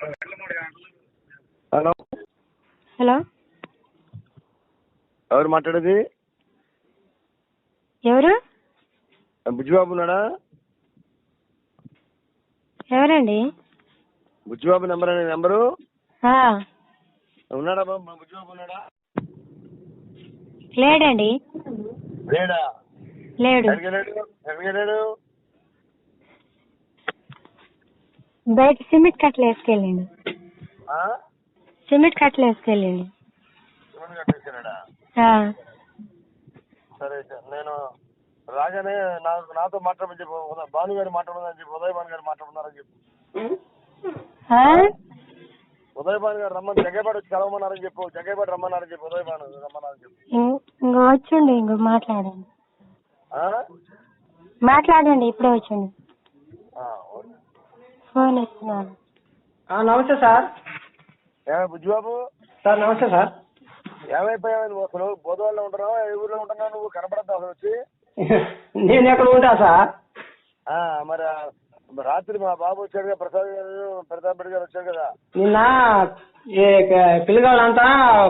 Hello hello, ఎవరు మాట్లాడేది? ఎవరు? బుజ్జిబాబు ఉన్నాడా? ఎవరండి? బుజ్జిబాబు నెంబరు ఆ, ఉన్నాడా బాబు? బుజ్జిబాబు ఉన్నాడా? లేడండి. లేడా? లేడు. ఎక్కడికి వెళ్ళాడు? బయట సిమెంట్ కట్టలు వేసుకెళ్ళండి. ఆ? సిమెంట్ కట్టలు వేసుకెళ్ళండి. సిమెంట్ కట్టేసుకెళ్ళాడా? సరే సార్, నేను రాగానే నాతో మాట్లాడమని చెప్పు. భాను గారు మాట్లాడమని చెప్పి, ఉదయ్ భాను గారు మాట్లాడుతున్నారని చెప్పు. ఉదయ్ భాను గారు రమ్మని జగ్గేపాటి వచ్చి కలవమన్నారని చెప్పు. జగ్గేపాటి రమ్మన్నారని చెప్పు. ఉదయ్ భాను రమ్మన్నారని చెప్పు. ఇంకో వచ్చండి, ఇంకో మాట్లాడండి. మాట్లాడండి, ఇప్పుడే వచ్చండి. ఫోన్ ఇస్తున్నాను. నమస్తే సార్. బుజ్జిబాబు సార్ నమస్తే సార్. ఏమైపోయావు నువ్వు? అసలు బోధవాళ్ళలో ఉంటున్నావా? ఏ ఊర్లో ఉంటున్నావు? నువ్వు కనపడద్దు అసలు వచ్చి. నేను ఎక్కడ ఉంటా సార్? మరి రాత్రి మా బాబు వచ్చాడు కదా, ప్రతాప్ రెడ్డి గారు వచ్చాడు కదా. నిన్న పిల్లగాళ్ళంతా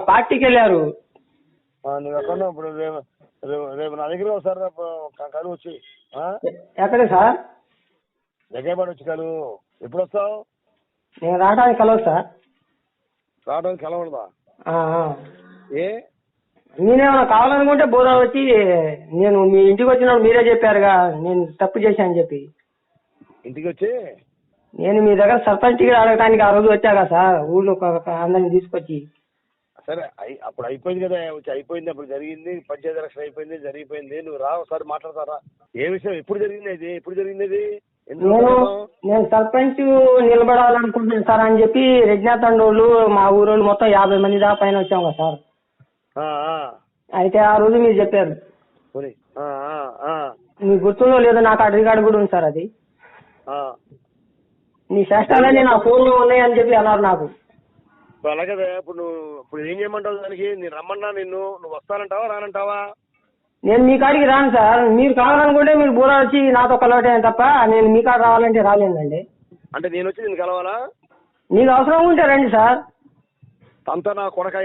పార్టీకి వెళ్ళారు. నువ్వు ఎక్కడ ఇప్పుడు? రేపు నా దగ్గర ఒకసారి కలువు వచ్చి. ఎక్కడ సార్? జగ్గేపాటి వచ్చి కలువు. ఎప్పుడు వస్తావు? నేను రావడానికి కలవదు సార్. రావడానికి కలవడదా? ఏ నేనేమన్నా కావాలనుకుంటే బోధ వచ్చి, నేను మీ ఇంటికి వచ్చినప్పుడు మీరే చెప్పారుగా నేను తప్పు చేశాను చెప్పి. ఇంటికి వచ్చి నేను మీ దగ్గర సర్పంచ్ టికెట్ అడగడానికి ఆ రోజు వచ్చాగా సార్, ఊళ్ళో అందరిని తీసుకొచ్చి. సరే, అప్పుడు అయిపోయింది కదా, వచ్చి అయిపోయింది. అప్పుడు జరిగింది, పంచాయతీ ఎలక్షన్ అయిపోయింది, జరిగిపోయింది. నువ్వు రా ఒకసారి మాట్లాడతారా? ఏ విషయం? ఎప్పుడు జరిగింది ఇది? ఎప్పుడు జరిగింది ఇది? నేను సర్పంచ్ నిలబడాలనుకుంటున్నాను సార్ అని చెప్పి రెడ్నాథండోళ్ళు మా ఊరోళ్ళు మొత్తం 50 మంది దాకా పైన వచ్చాం కదా సార్. అయితే ఆ రోజు మీరు చెప్పారు. మీకు గుర్తుందో లేదో నాకు ఆ రికార్డు కూడా ఉంది సార్. అది నీ శాస్త్రాలన్నీ నా ఫోన్లో ఉన్నాయని చెప్పి అన్నారు నాకు. అలాగే ఇప్పుడు ఇప్పుడు ఏం చేయమంటావు దానికి? నేను రమ్మన్నా నిన్ను, నువ్వు వస్తానంటావా రానంటావా? నేను మీ కాడికి రాను సార్. మీరు కావాలనుకుంటే మీరు బూర వచ్చి నాతో కలవటే తప్ప నేను మీ కాడ రావాలంటే రాలేదండి. అంటే నేను వచ్చి నేను కలవాలా? మీకు అవసరం ఉంటే రండి సార్. అంతా నా కొడక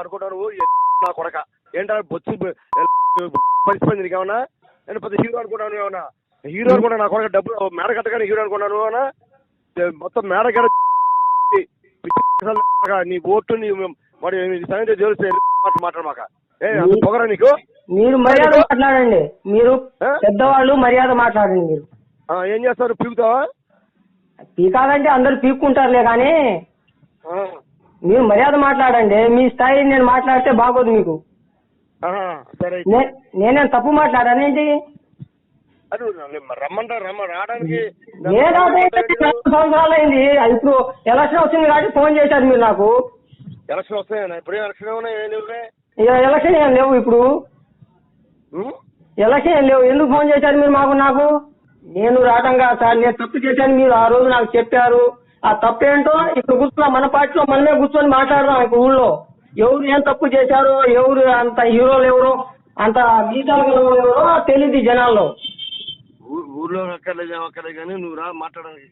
అనుకుంటావు నువ్వు? నా కొడక ఏంటా బొచ్చి మర్చిపోయింది నీకేమన్నా? నేను పెద్ద హీరో అనుకున్నాను. ఏమన్నా హీరో అనుకున్నా? నా కొడక డబ్బులు మేడ కట్టగానే హీరో అనుకున్నాను అన్నా? మొత్తం మేడ కట్ట నీ ఓటు నీ మరి సంగతి తెలిస్తే మాట్లాడమాక. పొగరా నీకు? మీరు మర్యాద మాట్లాడండి. మీరు పెద్దవాళ్ళు, మర్యాద మాట్లాడండి. మీరు ఏం చేస్తారు? పీకుతావా? పీకాలంటే అందరు పీక్కుంటారులే, కానీ మీరు మర్యాద మాట్లాడండి. మీ స్థాయి నేను మాట్లాడితే బాగోదు మీకు. సరే, నేనేం తప్పు మాట్లాడానేంటి? రావడానికి 4 సంవత్సరాలు అయింది. ఇప్పుడు ఎలక్షన్ వచ్చింది కాబట్టి ఫోన్ చేశారు మీరు నాకు. ఎలక్షన్ వస్తాయన్నా? ఇప్పుడే ఎలక్షన్ ఏమన్నా? ఎలక్షన్ ఏం లేవు ఇప్పుడు. ఎలక్షన్ ఏం లేవు. ఎందుకు ఫోన్ చేశారు మీరు నాకు? నేను రావటం కాదు సార్. నేను తప్పు చేశాను, మీరు ఆ రోజు నాకు చెప్పారు. ఆ తప్పు ఏంటో ఇప్పుడు కూర్చున్నా, మన పార్టీలో మనమే కూర్చొని మాట్లాడదాం. ఇప్పుడు ఊళ్ళో ఎవరు ఏం తప్పు చేశారో, ఎవరు అంత హీరోలు ఎవరో, అంత గీతాలు ఎవరో తెలియదు జనాల్లో. ఊర్లో అక్కర్లేదు కానీ నువ్వు రా మాట్లాడడానికి.